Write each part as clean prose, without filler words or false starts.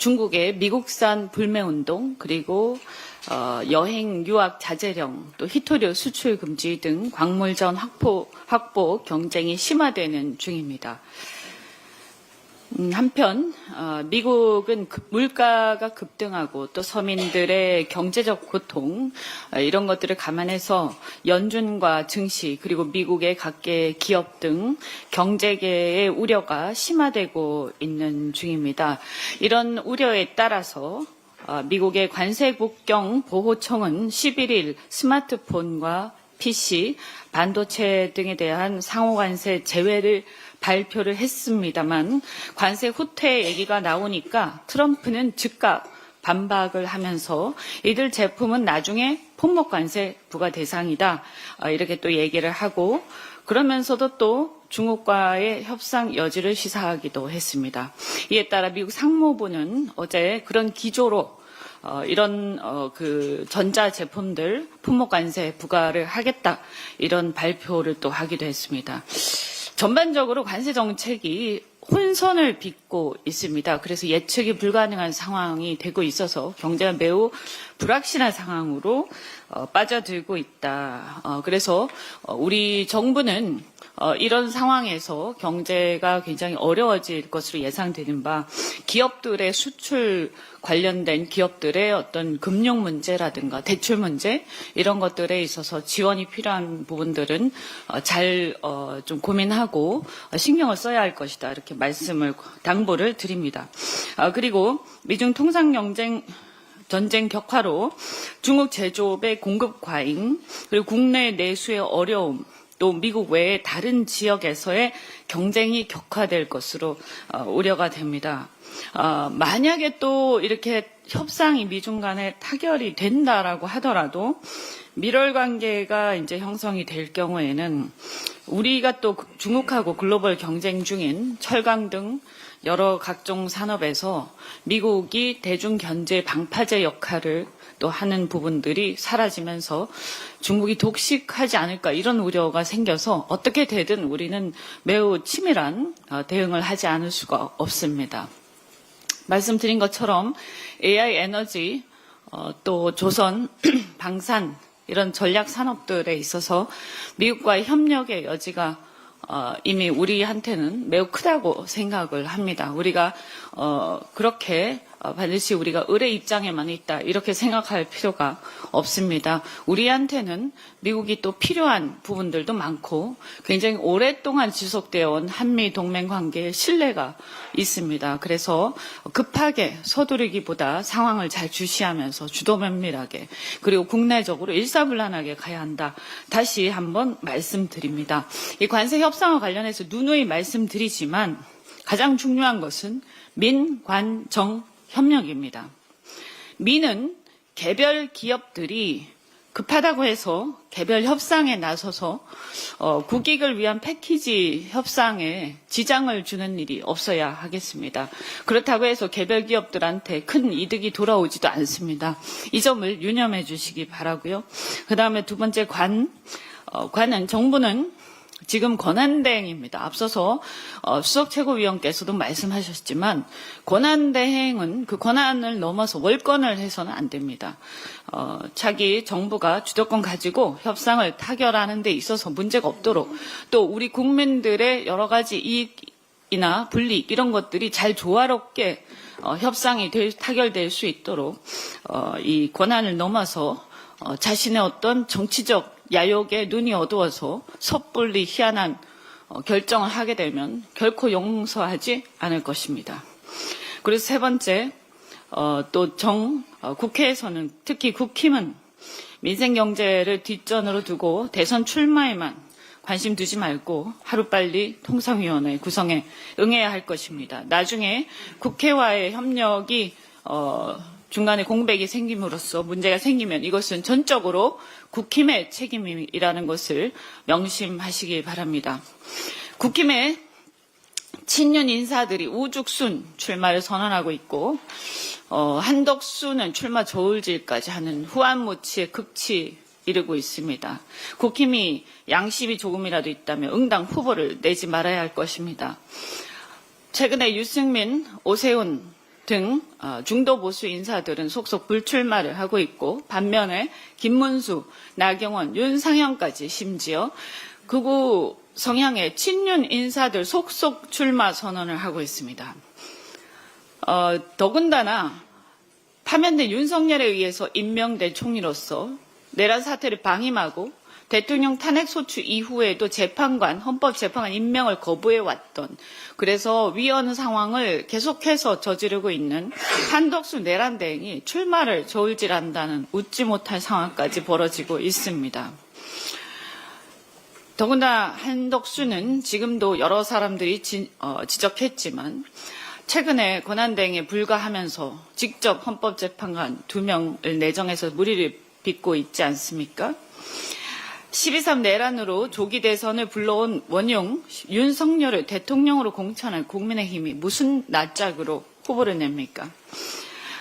중국의 미국산 불매운동, 그리고 여행 유학 자제령, 또 히토류 수출 금지 등 광물전 확보 경쟁이 심화되는 중입니다. 한편 미국은 물가가 급등하고 또 서민들의 경제적 고통 이런 것들을 감안해서 연준과 증시 그리고 미국의 각계 기업 등 경제계의 우려가 심화되고 있는 중입니다. 이런 우려에 따라서 미국의 관세국경보호청은 11일 스마트폰과 PC, 반도체 등에 대한 상호관세 제외를 발표를 했습니다만 관세 후퇴 얘기가 나오니까 트럼프는 즉각 반박을 하면서 이들 제품은 나중에 품목관세 부과 대상이다 이렇게 또 얘기를 하고 그러면서도 또 중국과의 협상 여지를 시사하기도 했습니다. 이에 따라 미국 상무부는 어제 그런 기조로 이런 그 전자 제품들 품목관세 부과를 하겠다 이런 발표를 또 하기도 했습니다. 전반적으로 관세 정책이 혼선을 빚고 있습니다. 그래서 예측이 불가능한 상황이 되고 있어서 경제가 매우 불확실한 상황으로 빠져들고 있다. 그래서 우리 정부는 이런 상황에서 경제가 굉장히 어려워질 것으로 예상되는 바 기업들의 수출 관련된 기업들의 어떤 금융 문제라든가 대출 문제 이런 것들에 있어서 지원이 필요한 부분들은 잘 좀 고민하고 신경을 써야 할 것이다 이렇게 말씀을 당부를 드립니다. 그리고 미중 통상 전쟁 격화로 중국 제조업의 공급 과잉 그리고 국내 내수의 어려움 또 미국 외의 다른 지역에서의 경쟁이 격화될 것으로 우려가 됩니다. 만약에 또 이렇게 협상이 미중 간에 타결이 된다라고 하더라도 밀월 관계가 이제 형성이 될 경우에는 우리가 또 중국하고 글로벌 경쟁 중인 철강 등 여러 각종 산업에서 미국이 대중 견제 방파제 역할을 또 하는 부분들이 사라지면서 중국이 독식하지 않을까 이런 우려가 생겨서 어떻게 되든 우리는 매우 치밀한 대응을 하지 않을 수가 없습니다. 말씀드린 것처럼 AI 에너지 또 조선, 방산 이런 전략 산업들에 있어서 미국과의 협력의 여지가 이미 우리한테는 매우 크다고 생각을 합니다. 우리가 그렇게 반드시 우리가 을의 입장에만 있다 이렇게 생각할 필요가 없습니다. 우리한테는 미국이 또 필요한 부분들도 많고 굉장히 오랫동안 지속되어 온 한미 동맹 관계에 신뢰가 있습니다. 그래서 급하게 서두르기보다 상황을 잘 주시하면서 주도 면밀하게 그리고 국내적으로 일사불란하게 가야 한다. 다시 한번 말씀드립니다. 이 관세 협상과 관련해서 누누이 말씀드리지만 가장 중요한 것은 민관정 협력입니다. 민은 개별 기업들이 급하다고 해서 개별 협상에 나서서 국익을 위한 패키지 협상에 지장을 주는 일이 없어야 하겠습니다. 그렇다고 해서 개별 기업들한테 큰 이득이 돌아오지도 않습니다. 이 점을 유념해 주시기 바라고요. 그다음에 두 번째 관은 정부는 지금 권한대행입니다. 앞서서 수석 최고위원께서도 말씀하셨지만 권한대행은 그 권한을 넘어서 월권을 해서는 안 됩니다. 차기 정부가 주도권 가지고 협상을 타결하는 데 있어서 문제가 없도록 또 우리 국민들의 여러 가지 이익이나 불이익 이런 것들이 잘 조화롭게 협상이 타결될 수 있도록 이 권한을 넘어서 자신의 어떤 정치적 야욕에 눈이 어두워서 섣불리 희한한 결정을 하게 되면 결코 용서하지 않을 것입니다. 그리고 세 번째, 또 국회에서는 특히 국힘은 민생 경제를 뒷전으로 두고 대선 출마에만 관심 두지 말고 하루빨리 통상위원회 구성에 응해야 할 것입니다. 나중에 국회와의 협력이 중간에 공백이 생김으로써 문제가 생기면 이것은 전적으로 국힘의 책임이라는 것을 명심하시기 바랍니다. 국힘의 친윤 인사들이 우죽순 출마를 선언하고 있고 한덕수는 출마 저울질까지 하는 후한무치의 극치 이르고 있습니다. 국힘이 양심이 조금이라도 있다면 응당 후보를 내지 말아야 할 것입니다. 최근에 유승민, 오세훈 등 중도 보수 인사들은 속속 불출마를 하고 있고 반면에 김문수, 나경원, 윤상현까지 심지어 극우 성향의 친윤 인사들 속속 출마 선언을 하고 있습니다. 더군다나 파면된 윤석열에 의해서 임명된 총리로서 내란 사태를 방임하고 대통령 탄핵 소추 이후에도 재판관, 헌법재판관 임명을 거부해왔던, 그래서 위헌 상황을 계속해서 저지르고 있는 한덕수 내란대행이 출마를 저울질한다는 웃지 못할 상황까지 벌어지고 있습니다. 더구나 한덕수는 지금도 여러 사람들이 지적했지만 최근에 권한대행에 불과하면서 직접 헌법재판관 2명을 내정해서 무리를 빚고 있지 않습니까? 12.3 내란으로 조기 대선을 불러온 원흉 윤석열을 대통령으로 공천할 국민의힘이 무슨 낯짝으로 후보를 냅니까?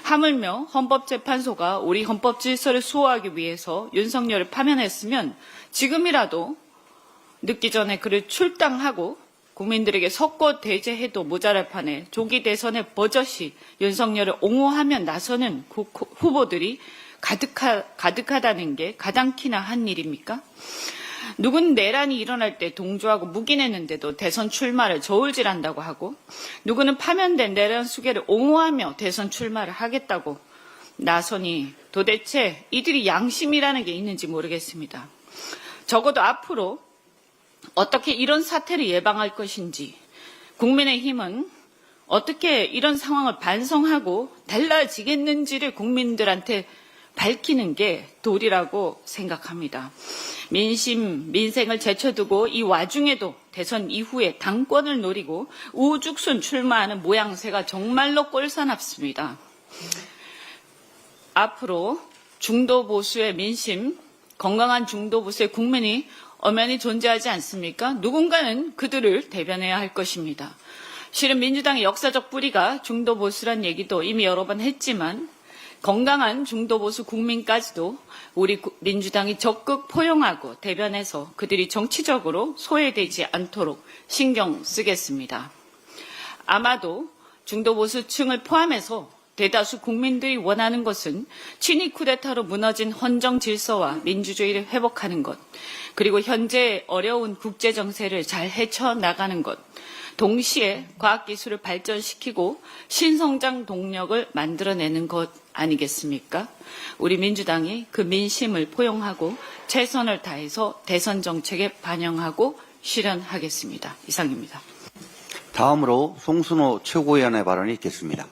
하물며 헌법재판소가 우리 헌법 질서를 수호하기 위해서 윤석열을 파면했으면 지금이라도 늦기 전에 그를 출당하고 국민들에게 석고 대제해도 모자랄 판에 조기 대선에 버젓이 윤석열을 옹호하며 나서는 후보들이 가득하다는 게 가당키나 한 일입니까? 누군 내란이 일어날 때 동조하고 묵인했는데도 대선 출마를 저울질한다고 하고, 누구는 파면된 내란 수계를 옹호하며 대선 출마를 하겠다고 나서니 도대체 이들이 양심이라는 게 있는지 모르겠습니다. 적어도 앞으로 어떻게 이런 사태를 예방할 것인지, 국민의힘은 어떻게 이런 상황을 반성하고 달라지겠는지를 국민들한테 밝히는 게 도리라고 생각합니다. 민심, 민생을 제쳐두고 이 와중에도 대선 이후에 당권을 노리고 우죽순 출마하는 모양새가 정말로 꼴사납습니다. 앞으로 중도 보수의 민심, 건강한 중도 보수의 국민이 엄연히 존재하지 않습니까? 누군가는 그들을 대변해야 할 것입니다. 실은 민주당의 역사적 뿌리가 중도 보수란 얘기도 이미 여러 번 했지만 건강한 중도 보수 국민까지도 우리 민주당이 적극 포용하고 대변해서 그들이 정치적으로 소외되지 않도록 신경 쓰겠습니다. 아마도 중도 보수층을 포함해서 대다수 국민들이 원하는 것은 친위 쿠데타로 무너진 헌정 질서와 민주주의를 회복하는 것, 그리고 현재 어려운 국제 정세를 잘 헤쳐나가는 것, 동시에 과학기술을 발전시키고 신성장 동력을 만들어내는 것 아니겠습니까? 우리 민주당이 그 민심을 포용하고 최선을 다해서 대선 정책에 반영하고 실현하겠습니다. 이상입니다. 다음으로 송순호 최고위원의 발언이 있겠습니다.